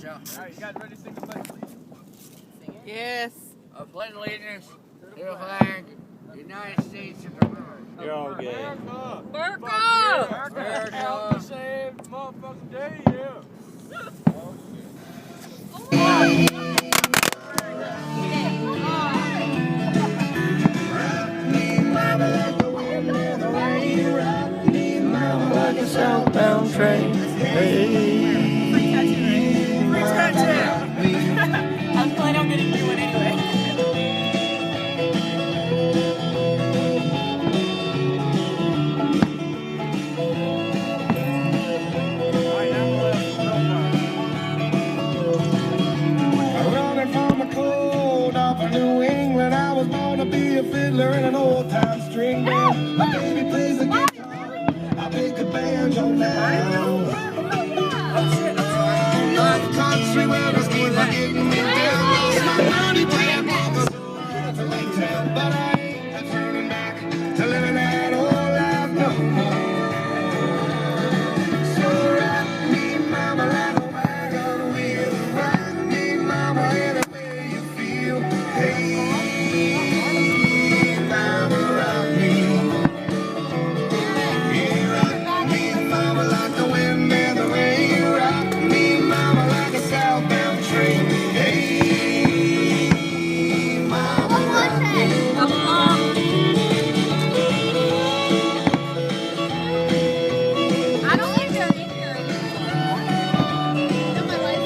Alright, you guys ready to sing the pledge, please? Yes. I pledge allegiance to the flag, United States of America. You're all good. America! America! The same motherfucking day, yeah. Like a southbound train. Hey. Free tattoo. I'm glad I'm getting you one anyway. Running from the cold off of New England, I was born to be a fiddler in an old-time string band. My baby plays the guitar, I pick the banjo now. Love country where the schemes are getting me down. Lost my money playing poker, to Lake Town, but I ain't turning back to living that old life no more. So rock me, mama, like a wagon wheel. Rock me, mama, any way you feel. Hey, mama, rock me. Yeah, rock me, mama, like the wind and the rain. Rock me, mama, like a southbound train. Hey, mama, rock me. I don't think they're in here anymore. In my life.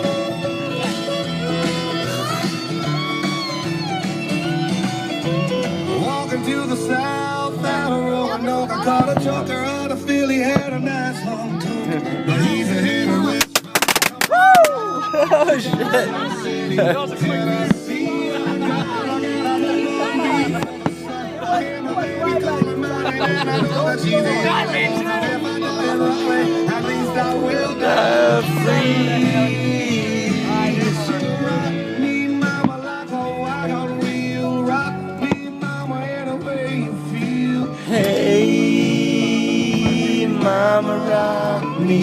Walking to the south out of Roanoke, I caught a joker out of Philly, had a nice long talk, but he's a hitter with Oh shit. At least I will rock me, mama, like a wagon wheel. Rock me, mama, any way you feel. Hey, mama, rock me.